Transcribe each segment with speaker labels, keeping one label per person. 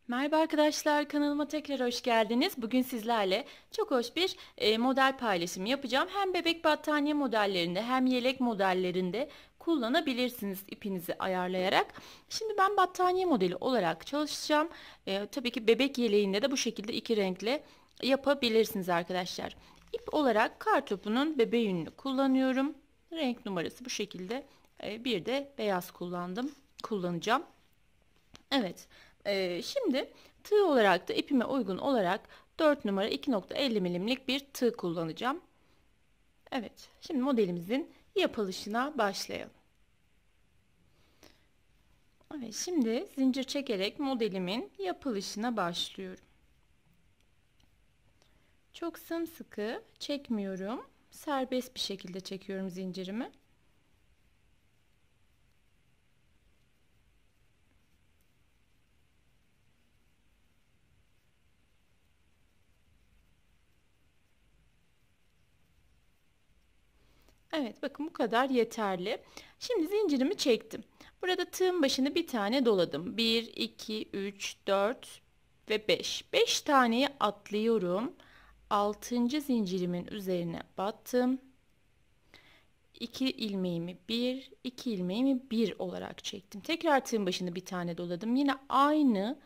Speaker 1: Merhaba arkadaşlar, kanalıma tekrar hoş geldiniz. Bugün sizlerle çok hoş bir model paylaşımı yapacağım. Hem bebek battaniye modellerinde hem yelek modellerinde kullanabilirsiniz ipinizi ayarlayarak. Şimdi ben battaniye modeli olarak çalışacağım. Tabii ki bebek yeleğinde de bu şekilde iki renkle yapabilirsiniz arkadaşlar. İp olarak kartopunun bebe yününü kullanıyorum. Renk numarası bu şekilde. Bir de beyaz kullanacağım. Evet. Şimdi tığ olarak da ipime uygun olarak 4 numara 2,50 milimlik bir tığ kullanacağım. Evet. Şimdi modelimizin yapılışına başlayalım. Evet. Şimdi zincir çekerek modelimin yapılışına başlıyorum. Çok sımsıkı çekmiyorum. Serbest bir şekilde çekiyorum zincirimi. Evet, bakın bu kadar yeterli. Şimdi zincirimi çektim. Burada tığın başını bir tane doladım. 1, 2, 3, 4 ve 5. 5 taneyi atlıyorum. 6. zincirimin üzerine battım. 2 ilmeğimi 1, 2 ilmeğimi 1 olarak çektim. Tekrar tığın başını bir tane doladım. Yine aynı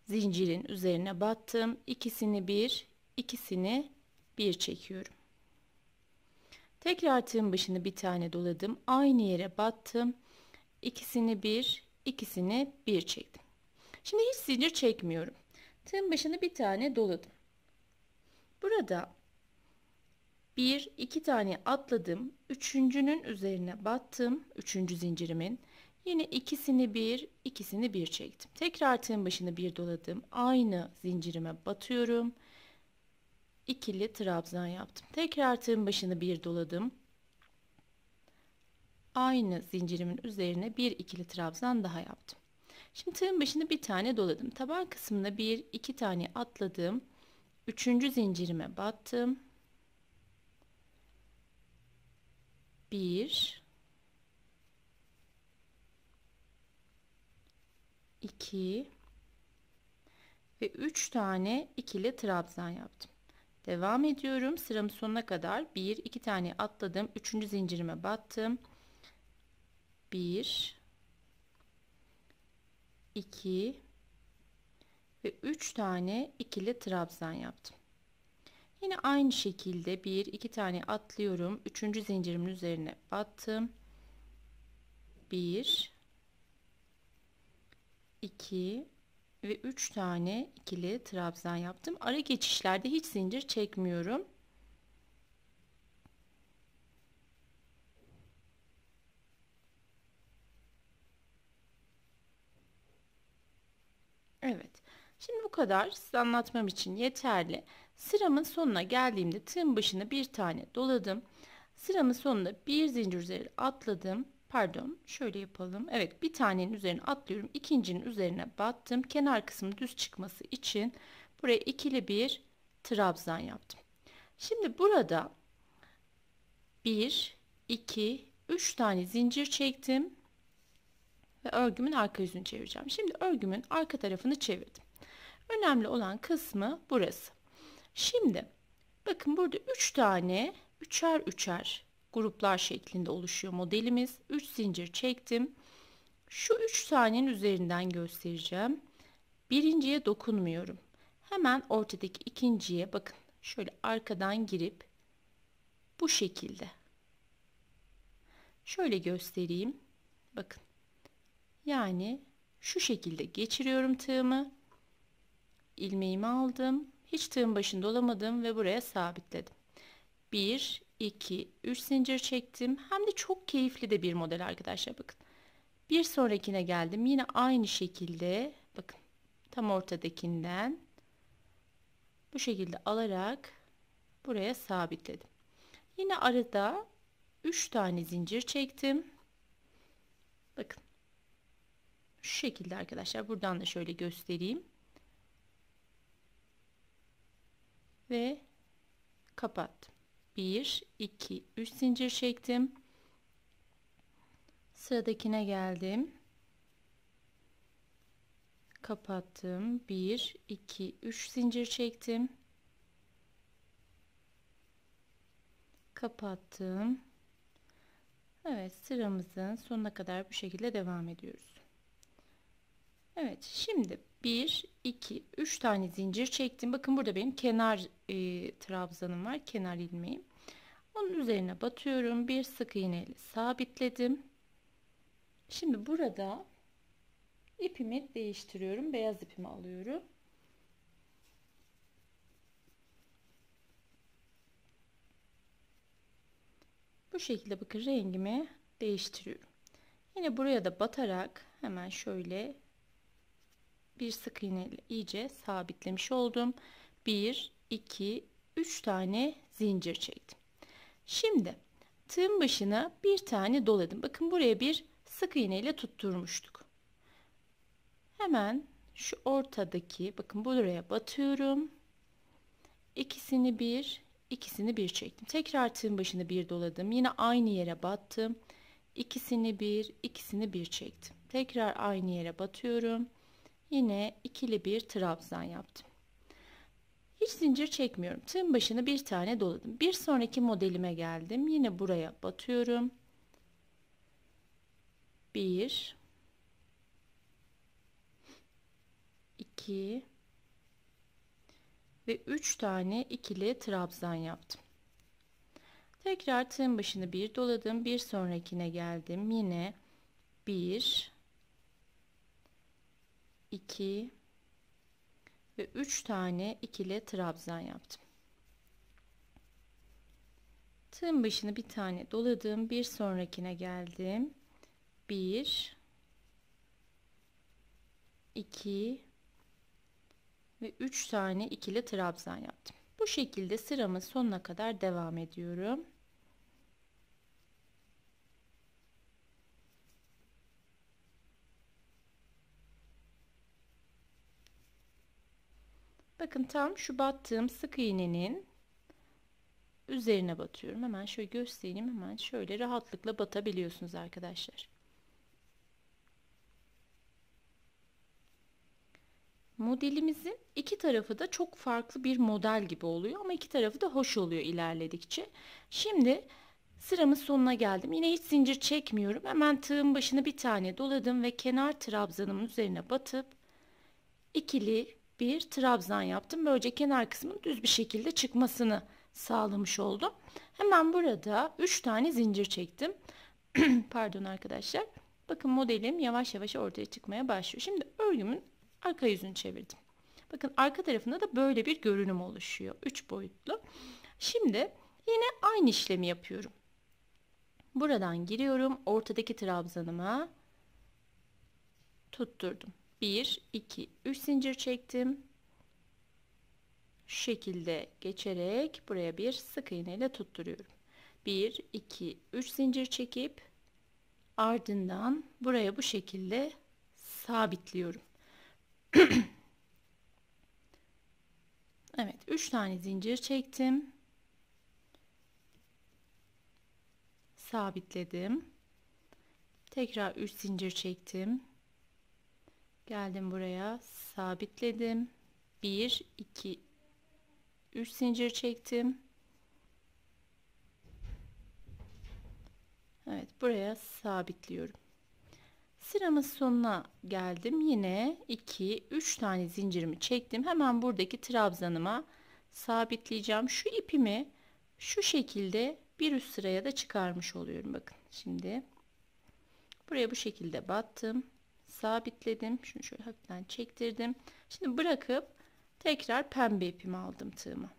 Speaker 1: zincirin üzerine battım. İkisini 1, ikisini 1 çekiyorum. Tekrar tığın başını bir tane doladım. Aynı yere battım. İkisini 1, ikisini 1 çektim. Şimdi hiç zincir çekmiyorum. Tığın başını bir tane doladım. Burada 1, 2 tane atladım. Üçüncünün üzerine battım. Üçüncü zincirimin. Yine ikisini 1, ikisini 1 çektim. Tekrar tığın başını bir doladım. Aynı zincirime batıyorum. İkili trabzan yaptım. Tekrar tığın başını bir doladım. Aynı zincirimin üzerine bir ikili trabzan daha yaptım. Şimdi tığın başını bir tane doladım. Taban kısmına bir iki tane atladım. Üçüncü zincirime battım. Bir, iki ve üç tane ikili trabzan yaptım. Devam ediyorum. Sıramın sonuna kadar bir iki tane atladım. Üçüncü zincirime battım. Bir, iki ve üç tane ikili trabzan yaptım. Yine aynı şekilde bir iki tane atlıyorum. Üçüncü zincirimin üzerine battım. Bir, iki ve üç tane ikili trabzan yaptım. Ara geçişlerde hiç zincir çekmiyorum. Evet. Şimdi bu kadar size anlatmam için yeterli. Sıramın sonuna geldiğimde tığın başına bir tane doladım. Sıramın sonunda bir zincir üzeri atladım. Pardon, şöyle yapalım. Evet, bir tanenin üzerine atlıyorum. İkincinin üzerine battım. Kenar kısmı düz çıkması için buraya ikili bir trabzan yaptım. Şimdi burada 1, 2, 3 tane zincir çektim ve örgümün arka yüzünü çevireceğim. Şimdi örgümün arka tarafını çevirdim. Önemli olan kısmı burası. Şimdi bakın burada 3 tane üçer üçer gruplar şeklinde oluşuyor modelimiz. 3 zincir çektim. Şu 3 tanenin üzerinden göstereceğim. Birinciye dokunmuyorum. Hemen ortadaki ikinciye bakın. Şöyle arkadan girip bu şekilde. Şöyle göstereyim. Bakın. Yani şu şekilde geçiriyorum tığımı. İlmeğimi aldım. Hiç tığın başında olamadım ve buraya sabitledim. 1, 2, 3 zincir çektim. Hem de çok keyifli de bir model arkadaşlar, bakın. Bir sonrakine geldim. Yine aynı şekilde bakın tam ortadakinden bu şekilde alarak buraya sabitledim. Yine arada 3 tane zincir çektim. Bakın. Şu şekilde arkadaşlar. Buradan da şöyle göstereyim. Ve kapattım. 1, 2, 3 zincir çektim. Sıradakine geldim. kapattım. 1 2 3 zincir çektim, kapattım. Evet, sıramızın sonuna kadar bu şekilde devam ediyoruz. Evet, şimdi 1 2 3 tane zincir çektim. Bakın burada benim kenar trabzanım var, kenar ilmeğim. Onun üzerine batıyorum, bir sık iğne ile sabitledim. Şimdi burada ipimi değiştiriyorum, beyaz ipimi alıyorum. Bu şekilde bakın rengimi değiştiriyorum. Yine buraya da batarak hemen şöyle bir sık iğne ile iyice sabitlemiş oldum. 1 2 3 tane zincir çektim. Şimdi tığın başına bir tane doladım. Bakın buraya bir sık iğne ile tutturmuştuk. Hemen şu ortadaki, bakın buraya batıyorum. İkisini bir çektim. Tekrar tığın başına bir doladım. Yine aynı yere battım. İkisini bir çektim. Tekrar aynı yere batıyorum. Yine ikili bir trabzan yaptım. Hiç zincir çekmiyorum. Tığın başına bir tane doladım. Bir sonraki modelime geldim. Yine buraya batıyorum. 1 2 ve 3 tane ikili trabzan yaptım. Tekrar tığın başını bir doladım. Bir sonrakine geldim. Yine 1 2 ve 3 tane ikili trabzan yaptım. Tığın başını bir tane doladım. Bir sonrakine geldim. 1 2 ve 3 tane ikili trabzan yaptım. Bu şekilde sıramın sonuna kadar devam ediyorum. Bakın tam şu battığım sık iğnenin üzerine batıyorum. Hemen şöyle göstereyim. Hemen şöyle rahatlıkla batabiliyorsunuz arkadaşlar. Modelimizin iki tarafı da çok farklı bir model gibi oluyor ama iki tarafı da hoş oluyor ilerledikçe. Şimdi sıramın sonuna geldim. Yine hiç zincir çekmiyorum. Hemen tığın başına bir tane doladım ve kenar trabzanımın üzerine batıp ikili bir trabzan yaptım. Böylece kenar kısmının düz bir şekilde çıkmasını sağlamış oldum. Hemen burada 3 tane zincir çektim. Pardon arkadaşlar. Bakın modelim yavaş yavaş ortaya çıkmaya başlıyor. Şimdi örgümün arka yüzünü çevirdim. Bakın arka tarafında da böyle bir görünüm oluşuyor. 3 boyutlu. Şimdi yine aynı işlemi yapıyorum. Buradan giriyorum. Ortadaki trabzanıma tutturdum. 1 2 3 zincir çektim. Şu şekilde geçerek buraya bir sık iğne ile tutturuyorum. 1 2 3 zincir çekip ardından buraya bu şekilde sabitliyorum. Evet, 3 tane zincir çektim. Sabitledim. Tekrar 3 zincir çektim. Geldim buraya, sabitledim. 1 2 3 zincir çektim. Evet, buraya sabitliyorum. Sıramın sonuna geldim. Yine 2 3 tane zincirimi çektim. Hemen buradaki trabzanıma sabitleyeceğim. Şu ipimi şu şekilde bir üst sıraya da çıkarmış oluyorum. Bakın şimdi buraya bu şekilde battım, sabitledim. Şunu şöyle hafiften çektirdim. Şimdi bırakıp tekrar pembe ipimi aldım tığıma.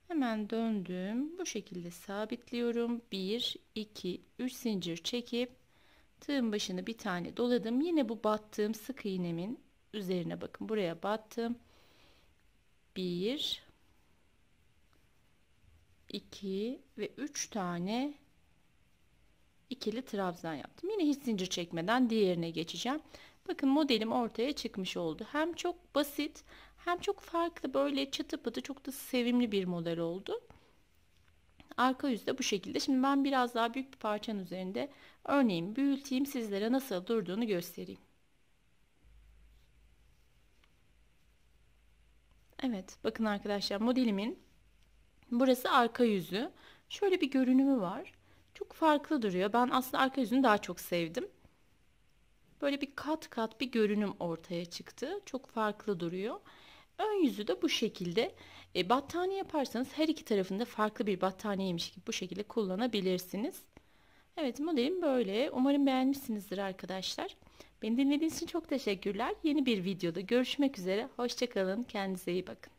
Speaker 1: Hemen döndüm. Bu şekilde sabitliyorum. 1 2 3 zincir çekip tığın başını bir tane doladım. Yine bu battığım sık iğnemin üzerine bakın. Buraya battım. 1 2 ve 3 tane ikili trabzan yaptım. Yine hiç zincir çekmeden diğerine geçeceğim. Bakın modelim ortaya çıkmış oldu. Hem çok basit hem çok farklı, böyle çıtı pıtı, çok da sevimli bir model oldu. Arka yüzde bu şekilde. Şimdi ben biraz daha büyük bir parçanın üzerinde örneğin büyüteyim, sizlere nasıl durduğunu göstereyim. Evet, bakın arkadaşlar, modelimin burası arka yüzü. Şöyle bir görünümü var. Çok farklı duruyor. Ben aslında arka yüzünü daha çok sevdim. Böyle bir kat kat bir görünüm ortaya çıktı. Çok farklı duruyor. Ön yüzü de bu şekilde. Battaniye yaparsanız her iki tarafında farklı bir battaniyeymiş gibi bu şekilde kullanabilirsiniz. Evet, modelim böyle. Umarım beğenmişsinizdir arkadaşlar. Beni dinlediğiniz için çok teşekkürler. Yeni bir videoda görüşmek üzere. Hoşça kalın. Kendinize iyi bakın.